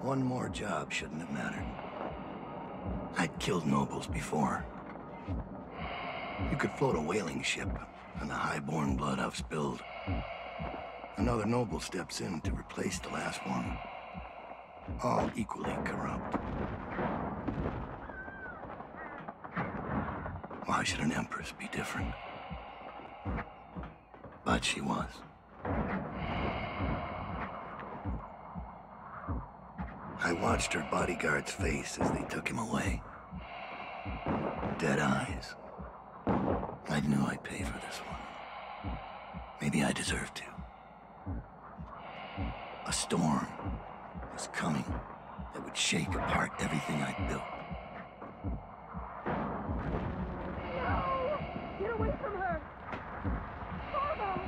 One more job shouldn't have mattered. I'd killed nobles before. You could float a whaling ship, and the high-born blood I've spilled. Another noble steps in to replace the last one. All equally corrupt. Why should an empress be different? But she was. I watched her bodyguard's face as they took him away. Dead eyes. I knew I'd pay for this one. Maybe I deserved to. A storm was coming that would shake apart everything I'd built. No! Get away from her! Father!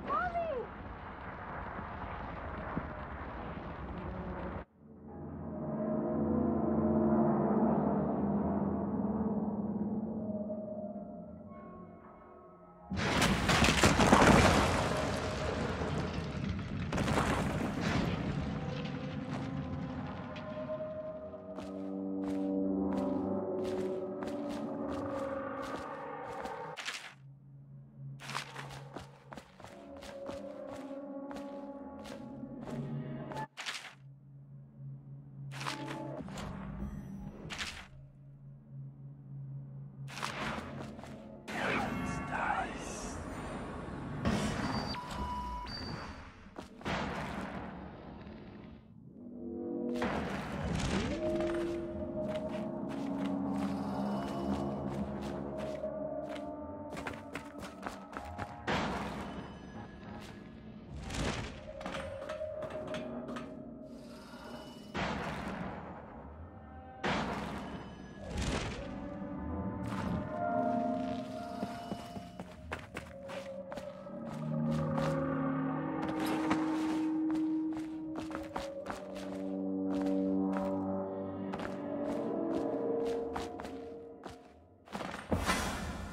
Mommy!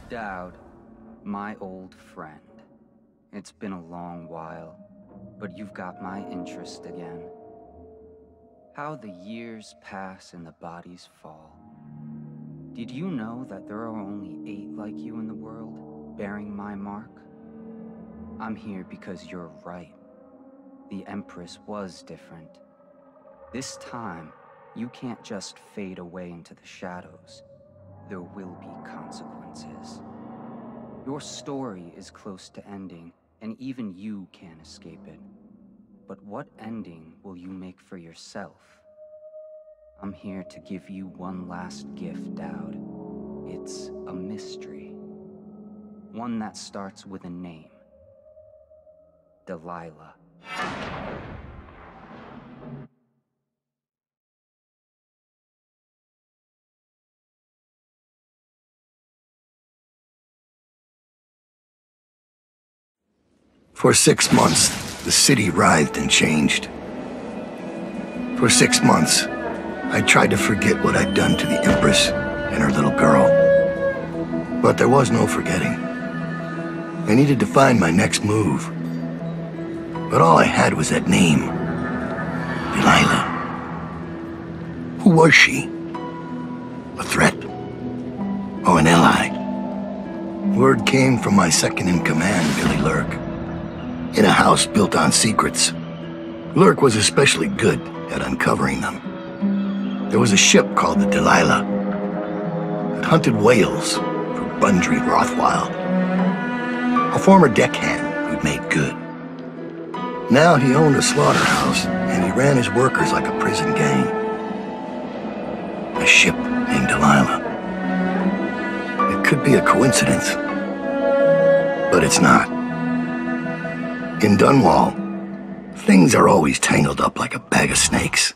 Dowd, my old friend. It's been a long while, but you've got my interest again. How the years pass and the bodies fall. Did you know that there are only 8 like you in the world, bearing my mark? I'm here because you're right. The Empress was different. This time, you can't just fade away into the shadows. There will be consequences. Your story is close to ending, and even you can't escape it. But what ending will you make for yourself? I'm here to give you one last gift, Dowd. It's a mystery. One that starts with a name. Delilah. For 6 months, the city writhed and changed. For 6 months, I tried to forget what I'd done to the Empress and her little girl. But there was no forgetting. I needed to find my next move. But all I had was that name. Delilah. Who was she? A threat? Or an ally? Word came from my second-in-command, Billy Lurk. In a house built on secrets, Lurk was especially good at uncovering them. There was a ship called the Delilah that hunted whales for Bundry Rothwile, a former deckhand who'd made good. Now he owned a slaughterhouse, and he ran his workers like a prison gang. A ship named Delilah. It could be a coincidence, but it's not. In Dunwall, things are always tangled up like a bag of snakes.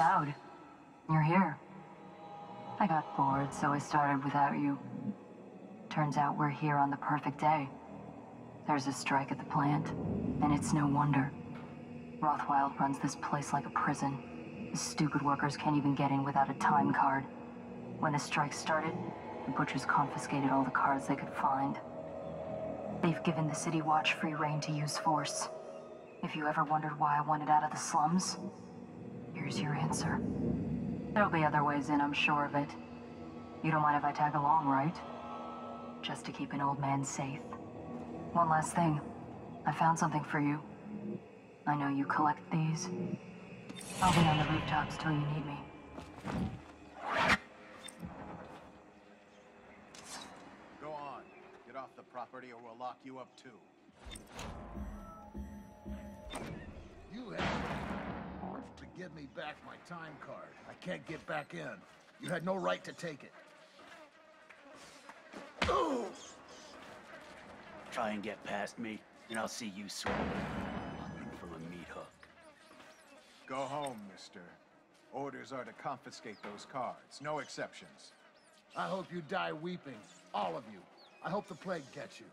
Dowd, you're here. I got bored, so I started without you. Turns out we're here on the perfect day. There's a strike at the plant, and it's no wonder. Rothwild runs this place like a prison. The stupid workers can't even get in without a time card. When the strike started, the butchers confiscated all the cards they could find. They've given the City Watch free rein to use force. If you ever wondered why I wanted out of the slums, here's your answer. There'll be other ways in, I'm sure of it. You don't mind if I tag along, right? Just to keep an old man safe. One last thing. I found something for you. I know you collect these. I'll be on the rooftops till you need me. Go on. Get off the property or we'll lock you up too. You have to give me back my time card. I can't get back in. You had no right to take it. Oh! Try and get past me, and I'll see you swing. Nothing from a meat hook. Go home, mister. Orders are to confiscate those cards. No exceptions. I hope you die weeping. All of you. I hope the plague gets you.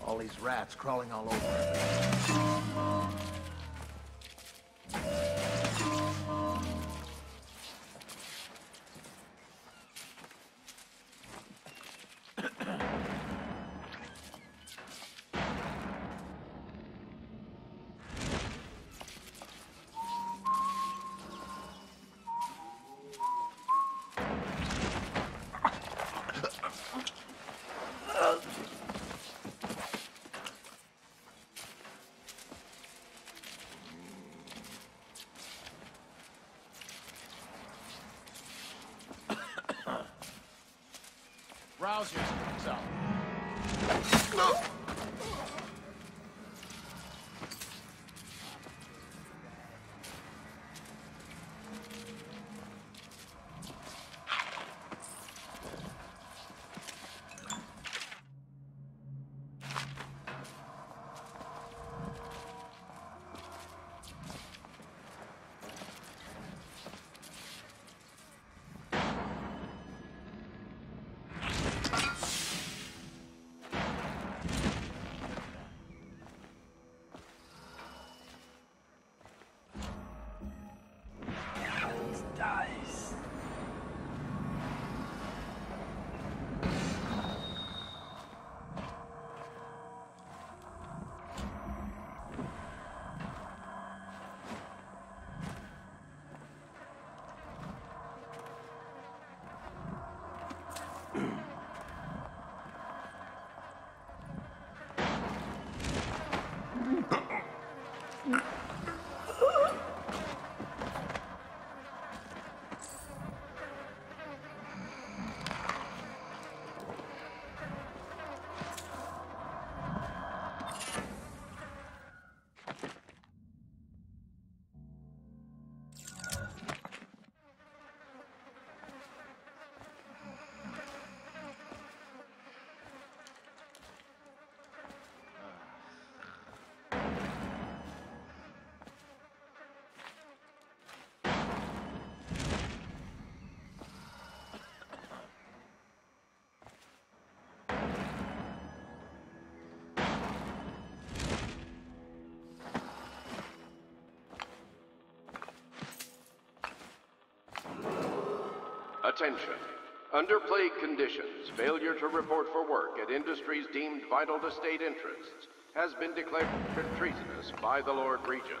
All these rats crawling all over. Rouse yourself. Attention. Under plague conditions, failure to report for work at industries deemed vital to state interests has been declared treasonous by the Lord Regent.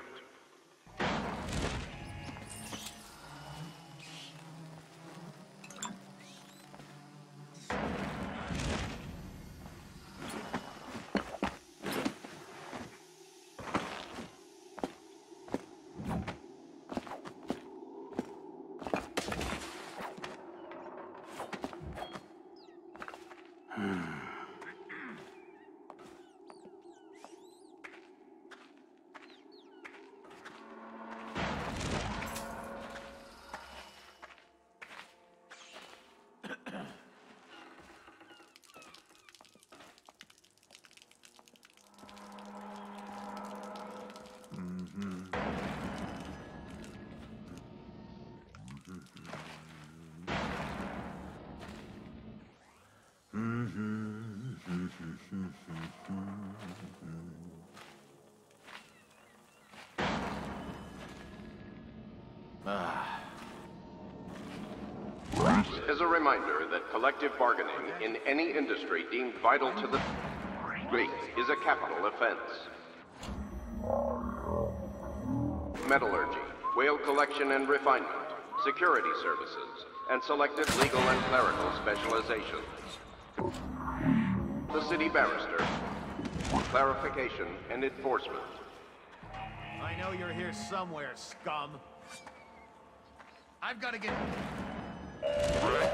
As a reminder that collective bargaining in any industry deemed vital to the state is a capital offense. Metallurgy, whale collection and refinement, security services, and selected legal and clerical specializations. The city barrister, clarification and enforcement. I know you're here somewhere, scum. I've got to get...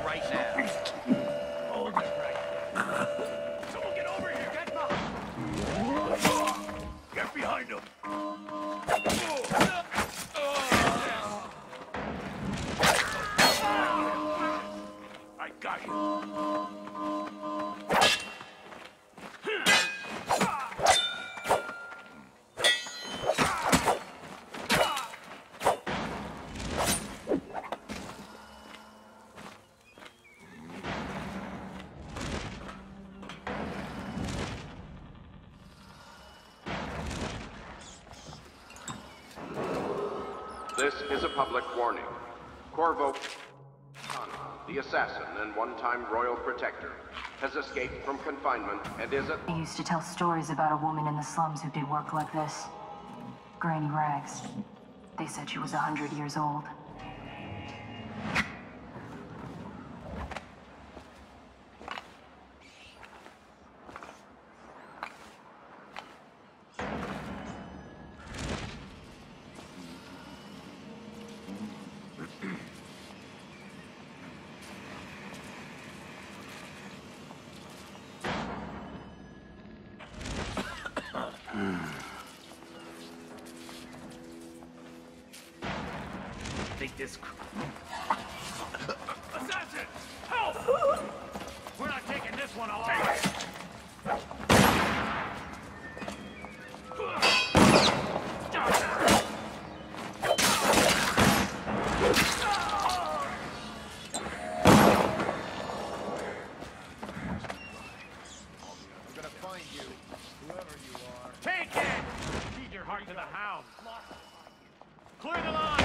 Right now. Hold it right there. Someone get over here! Get behind him! I got you. This is a public warning. Corvo, the assassin and one-time royal protector, has escaped from confinement and is at... They used to tell stories about a woman in the slums who did work like this. Granny Rags. They said she was 100 years old. Think this... Assassin! Help! We're not taking this one alive! I'm gonna find you, whoever you are. Take it! Feed your heart to the hound. Clear the line!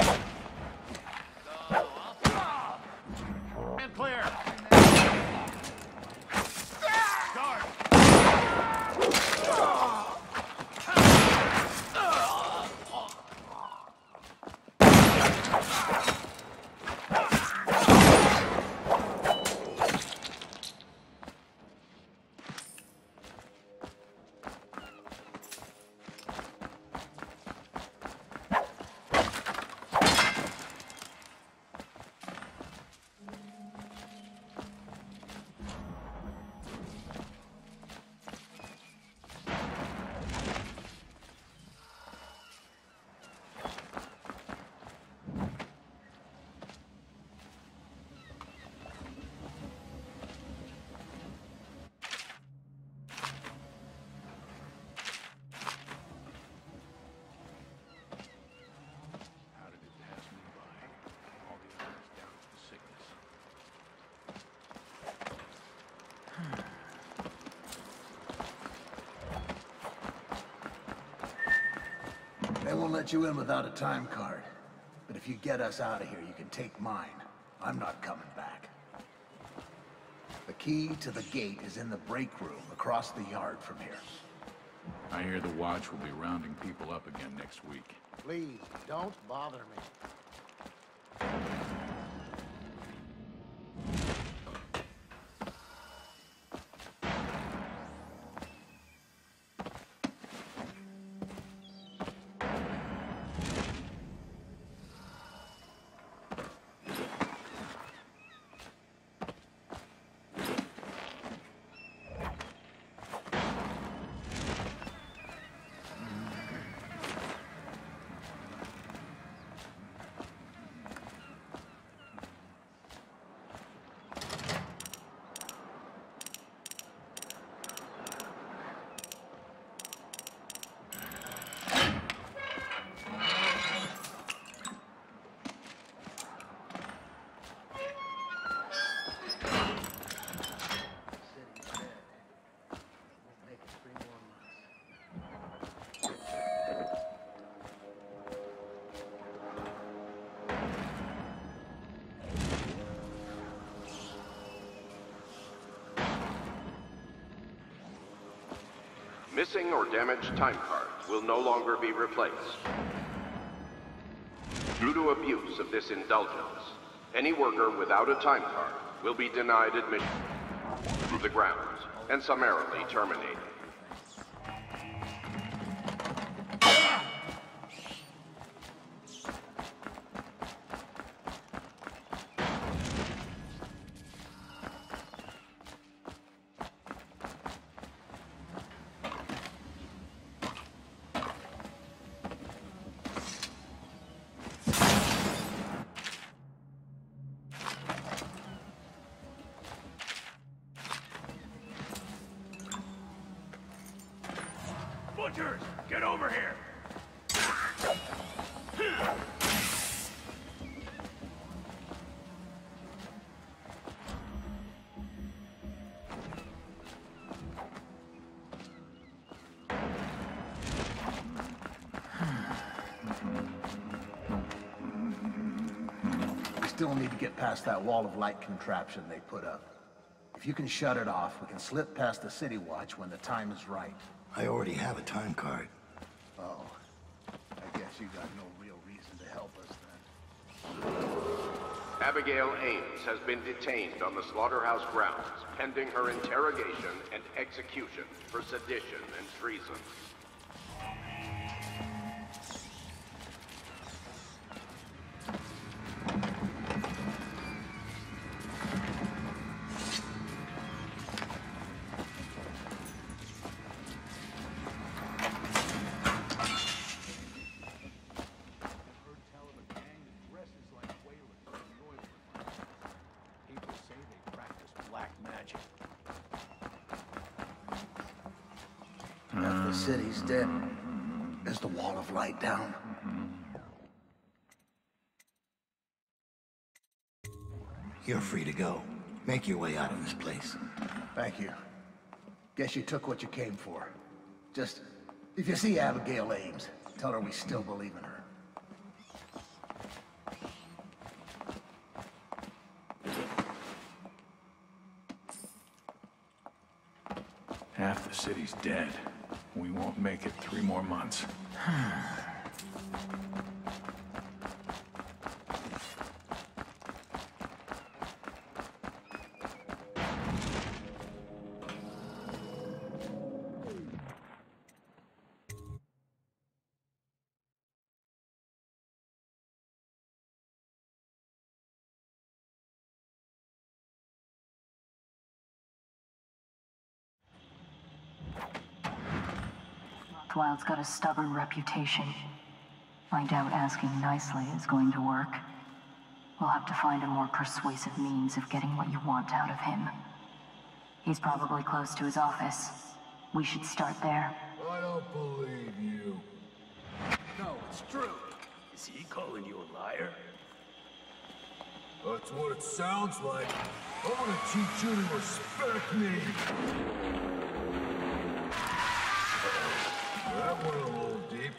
And clear! Guard! They won't let you in without a time card. But if you get us out of here, you can take mine. I'm not coming back. key to the gate is in the break room across the yard from here. I hear the Watch will be rounding people up again next week. Please, don't bother me. Missing or damaged time cards will no longer be replaced. Due to abuse of this indulgence, any worker without a time card will be denied admission to the grounds and summarily terminated. Butchers, get over here! We still need to get past that wall of light contraption they put up. If you can shut it off, we can slip past the City Watch when the time is right. I already have a time card. Oh, I guess you got no real reason to help us then. Abigail Ames has been detained on the slaughterhouse grounds, pending her interrogation and execution for sedition and treason. If the city's dead, is the wall of light down? You're free to go. Make your way out of this place. Thank you. Guess you took what you came for. Just, if you see Abigail Ames, tell her we still believe in her. Half the city's dead. We won't make it 3 more months. Wild's got a stubborn reputation. I doubt asking nicely is going to work. We'll have to find a more persuasive means of getting what you want out of him. He's probably close to his office. We should start there. I don't believe you. No, it's true. Is he calling you a liar? That's what it sounds like. I want to teach you to respect me. That went a little deep.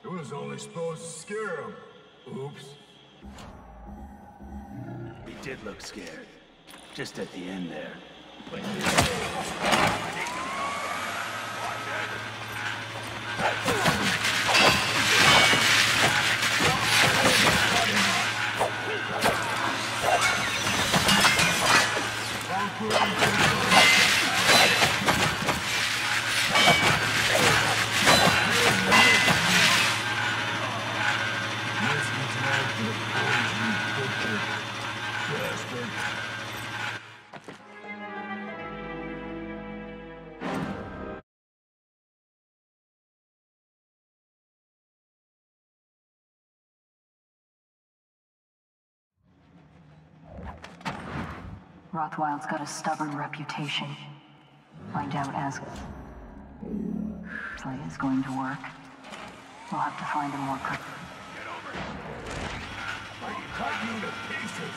It was only supposed to scare him. Oops. He did look scared. Just at the end there. Rothwild's got a stubborn reputation. Find out as play is going to work. We'll have to find a more Get over here. I can cut you to pieces.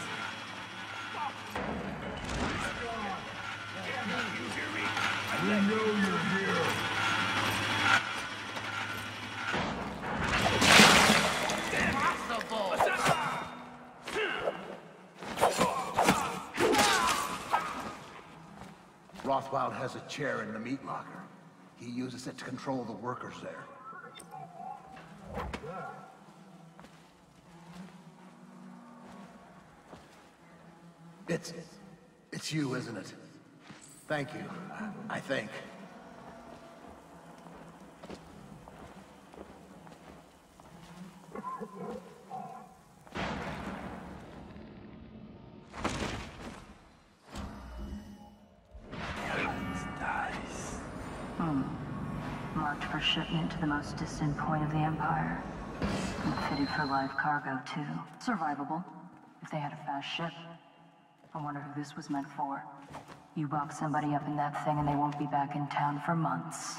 You hear me? We know you're here. Rothwild has a chair in the meat locker. He uses it to control the workers there. It's you, isn't it? Thank you, I think. Marked for shipment to the most distant point of the Empire. And fitted for live cargo, too. Survivable, if they had a fast ship. I wonder who this was meant for. You box somebody up in that thing and they won't be back in town for months.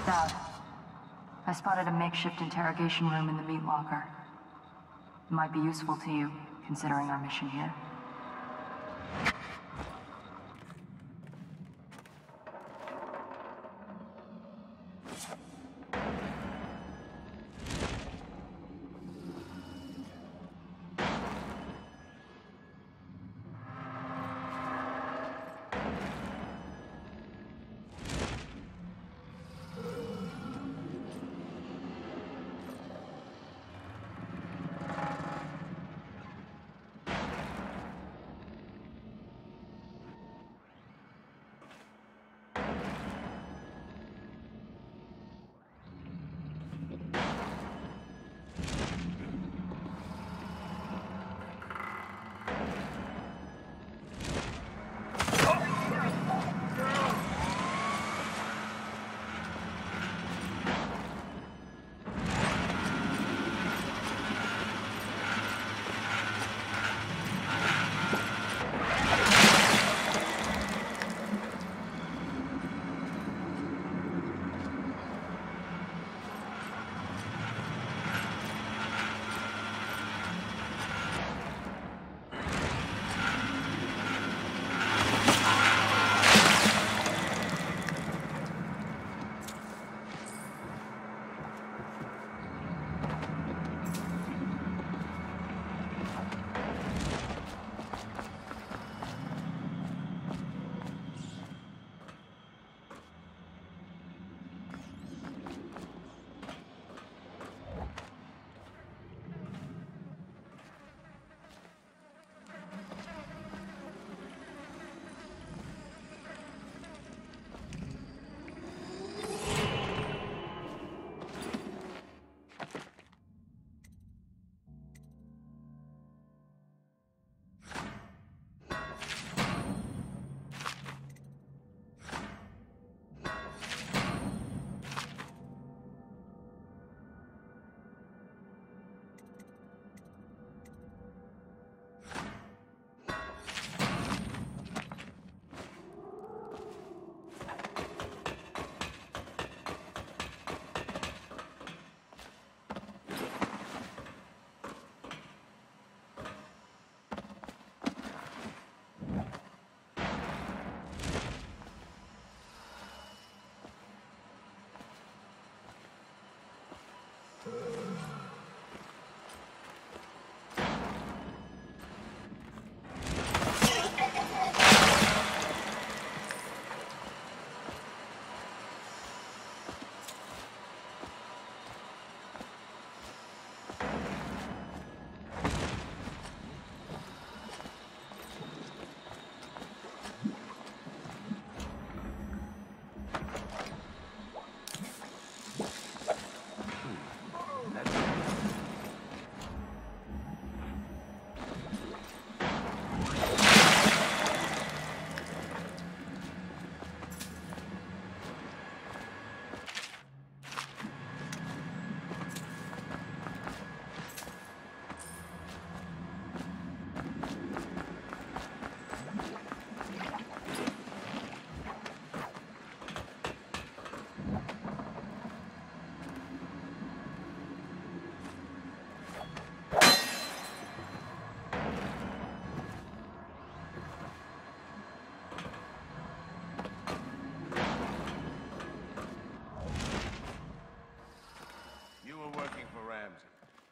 Out. I spotted a makeshift interrogation room in the meat locker. It might be useful to you, considering our mission here.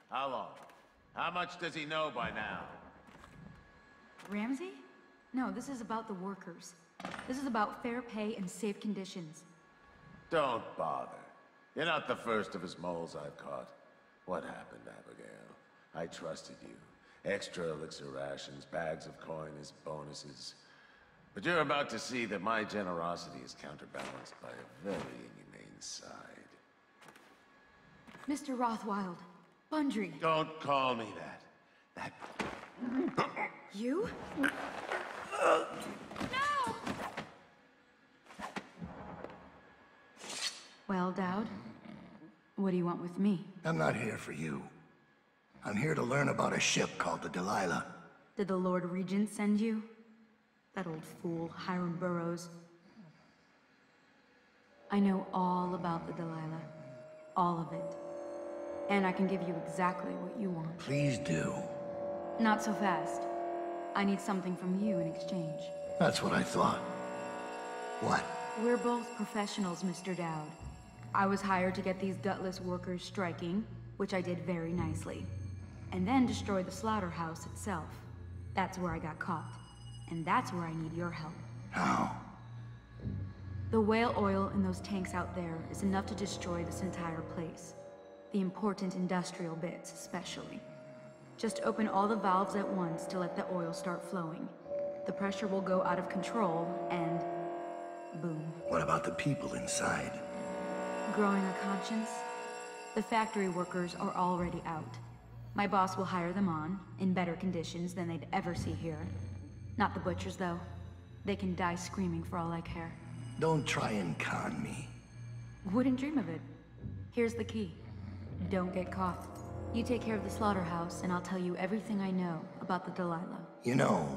How long? How much does he know by now? Ramsey? No, this is about the workers. This is about fair pay and safe conditions. Don't bother. You're not the first of his moles I've caught. What happened, Abigail? I trusted you. Extra elixir rations, bags of coin as bonuses. But you're about to see that my generosity is counterbalanced by a very inhumane side. Mr. Rothwild. Bundry. Don't call me that. You? No! Well, Dowd, what do you want with me? I'm not here for you. I'm here to learn about a ship called the Delilah. Did the Lord Regent send you? That old fool, Hiram Burrows. I know all about the Delilah. All of it. And I can give you exactly what you want. Please do. Not so fast. I need something from you in exchange. That's what I thought. What? We're both professionals, Mr. Dowd. I was hired to get these gutless workers striking, which I did very nicely. And then destroy the slaughterhouse itself. That's where I got caught. And that's where I need your help. How? The whale oil in those tanks out there is enough to destroy this entire place. The important industrial bits, especially. Just open all the valves at once to let the oil start flowing. The pressure will go out of control, and boom. What about the people inside? Growing a conscience? The factory workers are already out. My boss will hire them on, in better conditions than they'd ever see here. Not the butchers, though. They can die screaming for all I care. Don't try and con me. Wouldn't dream of it. Here's the key. Don't get caught. You take care of the slaughterhouse, and I'll tell you everything I know about the Delilah. You know,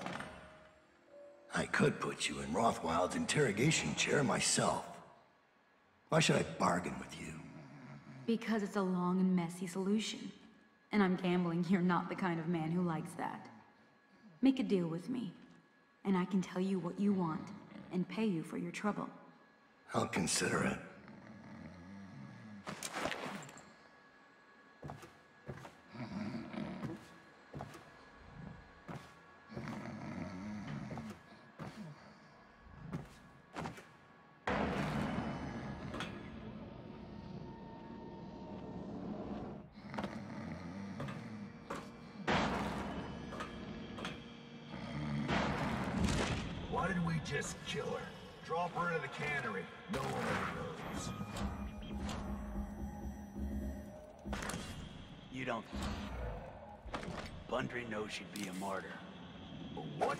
I could put you in Rothwild's interrogation chair myself. Why should I bargain with you? Because it's a long and messy solution. And I'm gambling you're not the kind of man who likes that. Make a deal with me, and I can tell you what you want, and pay you for your trouble. I'll consider it. Why did we just kill her? Drop her into the cannery. No one ever knows. You don't. Bundry knows she'd be a martyr. What?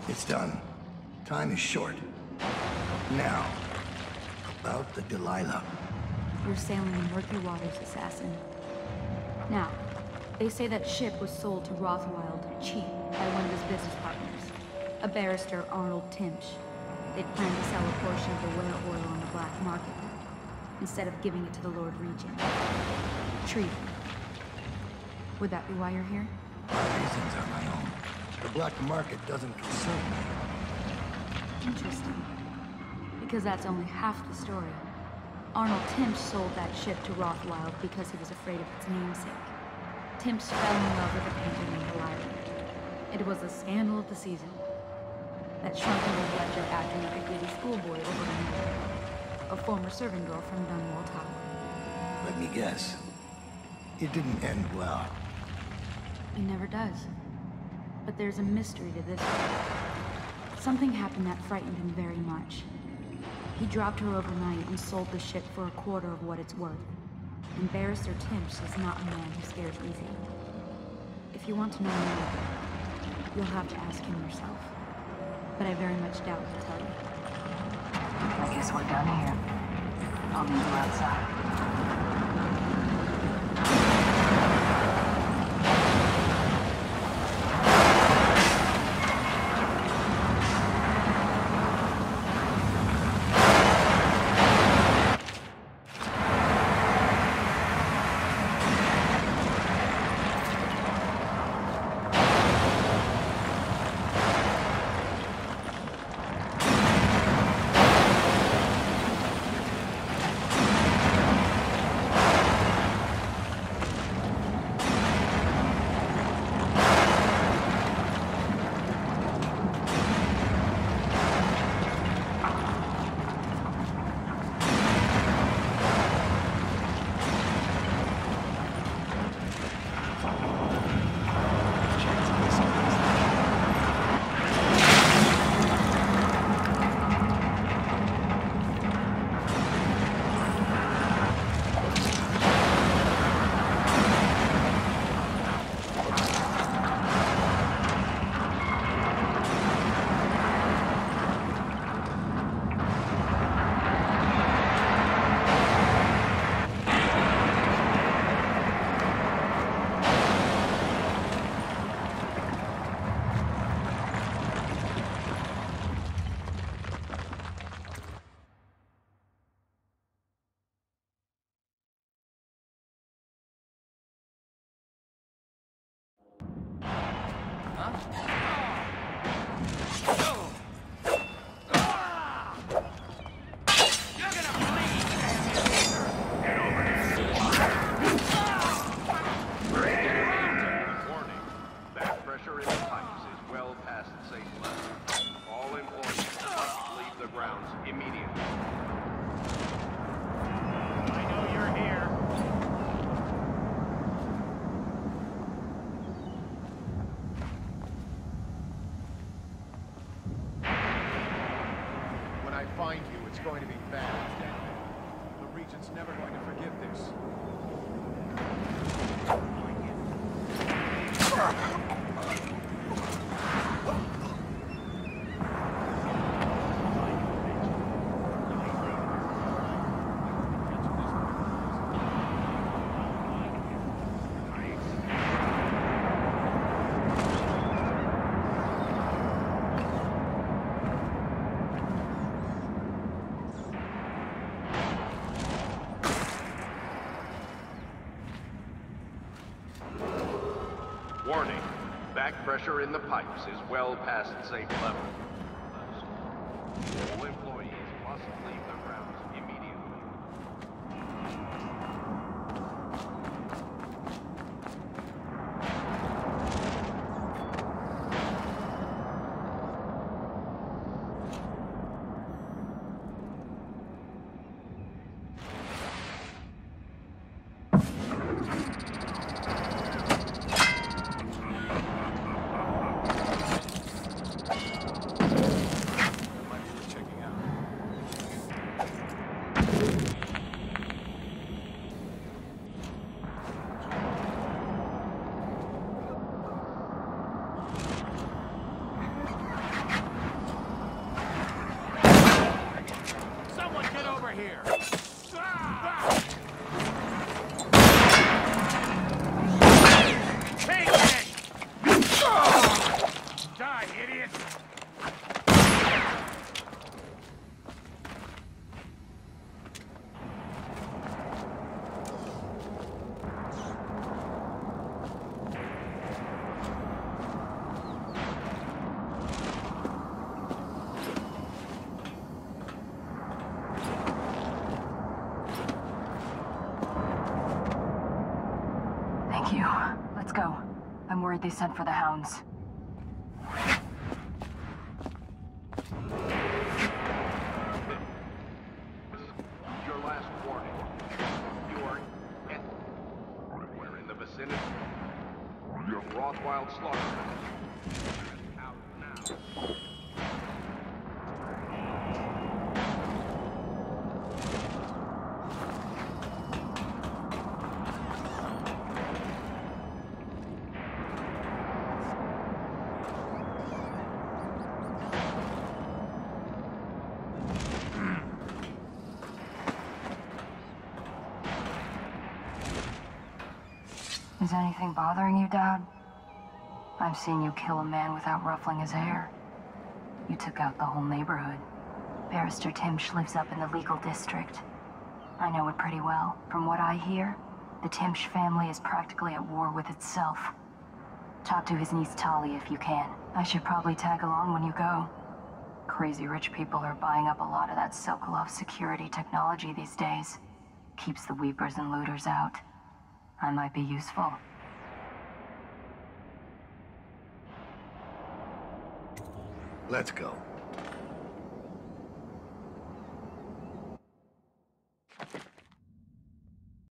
It's done. Time is short. Now, about the Delilah. You're sailing in murky waters, assassin. Now, they say that ship was sold to Rothwild cheap by one of his business partners, a barrister, Arnold Timsh. They'd planned to sell a portion of the whale oil on the black market, instead of giving it to the Lord Regent. Treaty. Would that be why you're here? My reasons are my own. The black market doesn't concern me. Interesting. Because that's only half the story. Arnold Timsh sold that ship to Rothwild because he was afraid of its namesake. Timsh fell in love with a painter named Lyra. It was a scandal of the season. That shrunken old ledger acting like a giddy schoolboy overnight. A former servant girl from Dunwall Tower. Let me guess. It didn't end well. It never does. But there's a mystery to this one. Something happened that frightened him very much. He dropped her overnight and sold the ship for a quarter of what it's worth. And Barrister Timsh is not a man who scares easy. If you want to know more, you'll have to ask him yourself. But I very much doubt he'll tell you. I guess we're done here. I'll meet you outside. Find you, it's going to be bad. The Regent's never going to forgive this. Warning, back pressure in the pipes is well past safe level. All employees must leave the grounds immediately. over here! Take it! Die, idiot! Thank you. Let's go. I'm worried they sent for the hounds. Your last warning. You are anywhere in the vicinity. Your Rothwild slaughter. Out now. Is anything bothering you, Dad? I've seen you kill a man without ruffling his hair. You took out the whole neighborhood. Barrister Timsh lives up in the legal district. I know it pretty well. From what I hear, the Timsh family is practically at war with itself. Talk to his niece Tali if you can. I should probably tag along when you go. Crazy rich people are buying up a lot of that Sokolov security technology these days. Keeps the weepers and looters out. I might be useful. Let's go.